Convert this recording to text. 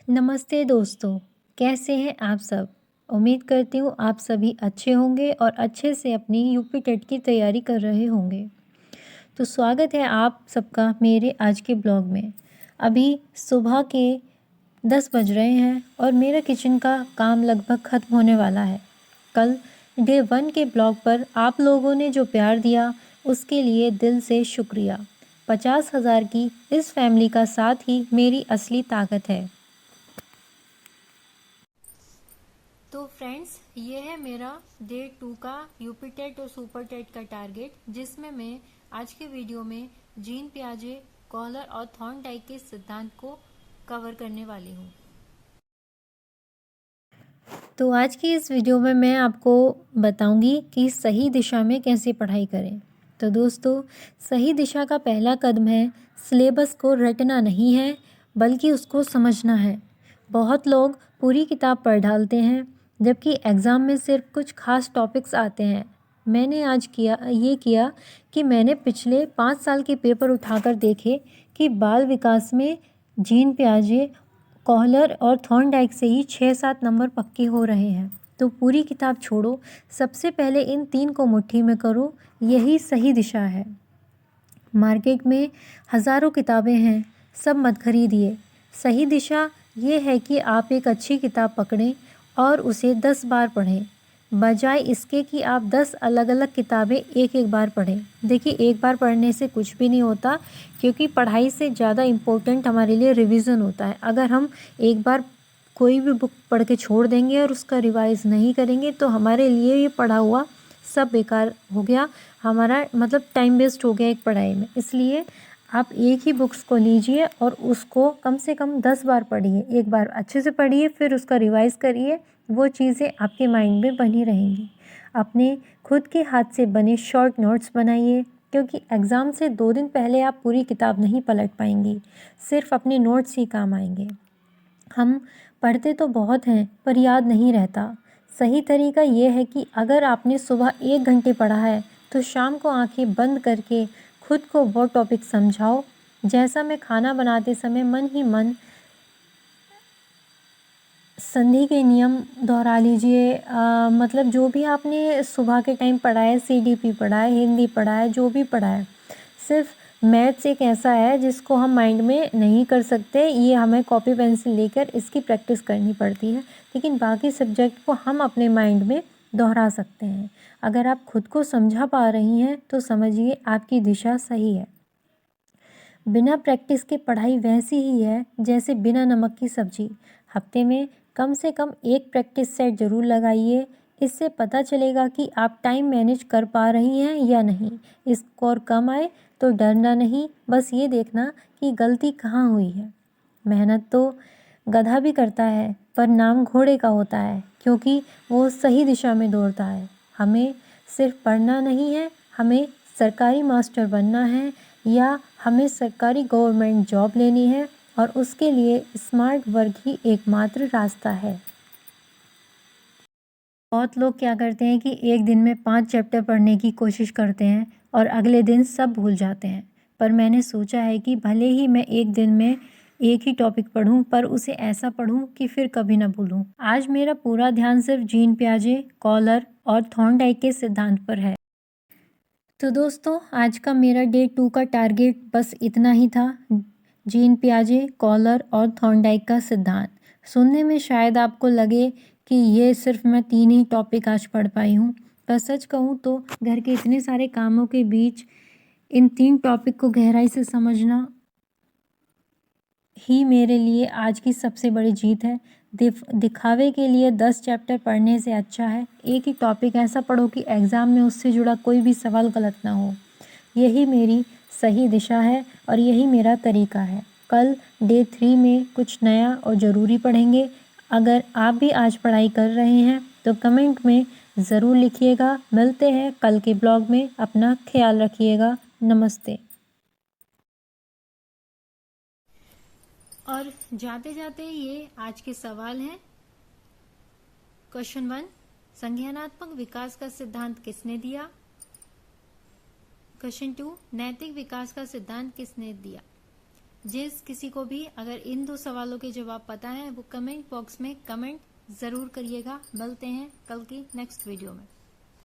नमस्ते दोस्तों, कैसे हैं आप सब? उम्मीद करती हूँ आप सभी अच्छे होंगे और अच्छे से अपनी यूपी टेट की तैयारी कर रहे होंगे। तो स्वागत है आप सबका मेरे आज के ब्लॉग में। अभी सुबह के 10 बज रहे हैं और मेरा किचन का काम लगभग ख़त्म होने वाला है। कल डे 1 के ब्लॉग पर आप लोगों ने जो प्यार दिया उसके लिए दिल से शुक्रिया। 50,000 की इस फैमिली का साथ ही मेरी असली ताकत है। तो फ्रेंड्स, ये है मेरा डे 2 का यूपी टेट और सुपर टेट का टारगेट, जिसमें मैं आज के वीडियो में जीन पियाजे, कॉलर और थॉर्नडाइक के सिद्धांत को कवर करने वाली हूँ। तो आज की इस वीडियो में मैं आपको बताऊंगी कि सही दिशा में कैसे पढ़ाई करें। तो दोस्तों, सही दिशा का पहला कदम है सिलेबस को रटना नहीं है, बल्कि उसको समझना है। बहुत लोग पूरी किताब पढ़ डालते हैं, जबकि एग्ज़ाम में सिर्फ कुछ खास टॉपिक्स आते हैं। मैंने आज किया कि मैंने पिछले 5 साल के पेपर उठाकर देखे कि बाल विकास में जीन पियाजे, कॉहलर और थॉर्नडाइक से ही 6-7 नंबर पक्के हो रहे हैं। तो पूरी किताब छोड़ो, सबसे पहले इन 3 को मुट्ठी में करो, यही सही दिशा है। मार्केट में हज़ारों किताबें हैं, सब मत खरीदिए। सही दिशा ये है कि आप एक अच्छी किताब पकड़ें और उसे 10 बार पढ़ें, बजाय इसके कि आप 10 अलग-अलग किताबें एक-एक बार पढ़ें। देखिए, एक बार पढ़ने से कुछ भी नहीं होता, क्योंकि पढ़ाई से ज़्यादा इम्पोर्टेंट हमारे लिए रिवीजन होता है। अगर हम एक बार कोई भी बुक पढ़ के छोड़ देंगे और उसका रिवाइज़ नहीं करेंगे, तो हमारे लिए ये पढ़ा हुआ सब बेकार हो गया, हमारा मतलब टाइम वेस्ट हो गया एक पढ़ाई में। इसलिए आप एक ही बुक्स को लीजिए और उसको कम से कम 10 बार पढ़िए। एक बार अच्छे से पढ़िए, फिर उसका रिवाइज़ करिए, वो चीज़ें आपके माइंड में बनी रहेंगी। अपने खुद के हाथ से बने शॉर्ट नोट्स बनाइए, क्योंकि एग्ज़ाम से 2 दिन पहले आप पूरी किताब नहीं पलट पाएंगी, सिर्फ अपने नोट्स ही काम आएंगे। हम पढ़ते तो बहुत हैं, पर याद नहीं रहता। सही तरीका ये है कि अगर आपने सुबह 1 घंटे पढ़ा है, तो शाम को आंखें बंद करके खुद को वो टॉपिक समझाओ। जैसा मैं खाना बनाते समय मन ही मन संधि के नियम दोहरा लीजिए। मतलब जो भी आपने सुबह के टाइम पढ़ा है, सीडीपी पढ़ा है, हिंदी पढ़ा है, जो भी पढ़ा है, सिर्फ मैथ्स एक ऐसा है जिसको हम माइंड में नहीं कर सकते, ये हमें कॉपी पेंसिल लेकर इसकी प्रैक्टिस करनी पड़ती है। लेकिन बाकी सब्जेक्ट को हम अपने माइंड में दोहरा सकते हैं। अगर आप खुद को समझा पा रही हैं, तो समझिए आपकी दिशा सही है। बिना प्रैक्टिस के पढ़ाई वैसी ही है जैसे बिना नमक की सब्जी। हफ्ते में कम से कम एक प्रैक्टिस सेट ज़रूर लगाइए। इससे पता चलेगा कि आप टाइम मैनेज कर पा रही हैं या नहीं। स्कोर कम आए तो डरना नहीं, बस ये देखना कि गलती कहाँ हुई है। मेहनत तो गधा भी करता है, पर नाम घोड़े का होता है, क्योंकि वो सही दिशा में दौड़ता है। हमें सिर्फ पढ़ना नहीं है, हमें सरकारी मास्टर बनना है, या हमें सरकारी गवर्नमेंट जॉब लेनी है, और उसके लिए स्मार्ट वर्क ही एकमात्र रास्ता है। बहुत लोग क्या करते हैं कि एक दिन में 5 चैप्टर पढ़ने की कोशिश करते हैं और अगले दिन सब भूल जाते हैं। पर मैंने सोचा है कि भले ही मैं एक दिन में एक ही टॉपिक पढूं, पर उसे ऐसा पढूं कि फिर कभी ना भूलूं। आज मेरा पूरा ध्यान सिर्फ जीन पियाजे, कॉलर और थॉर्नडाइक के सिद्धांत पर है। तो दोस्तों, आज का मेरा डे 2 का टारगेट बस इतना ही था। जीन पियाजे, कॉलर और थॉर्नडाइक का सिद्धांत। सुनने में शायद आपको लगे कि ये सिर्फ मैं 3 ही टॉपिक आज पढ़ पाई हूँ, पर सच कहूँ तो घर के इतने सारे कामों के बीच इन 3 टॉपिक को गहराई से समझना ही मेरे लिए आज की सबसे बड़ी जीत है। दिखावे के लिए 10 चैप्टर पढ़ने से अच्छा है एक ही टॉपिक ऐसा पढ़ो कि एग्ज़ाम में उससे जुड़ा कोई भी सवाल गलत ना हो। यही मेरी सही दिशा है और यही मेरा तरीका है। कल डे 3 में कुछ नया और ज़रूरी पढ़ेंगे। अगर आप भी आज पढ़ाई कर रहे हैं तो कमेंट में ज़रूर लिखिएगा। मिलते हैं कल के ब्लॉग में। अपना ख्याल रखिएगा। नमस्ते। और जाते जाते ये आज के सवाल हैं। क्वेश्चन 1, संज्ञानात्मक विकास का सिद्धांत किसने दिया? क्वेश्चन 2, नैतिक विकास का सिद्धांत किसने दिया? जिस किसी को भी अगर इन 2 सवालों के जवाब पता है वो कमेंट बॉक्स में कमेंट ज़रूर करिएगा। मिलते हैं कल की नेक्स्ट वीडियो में।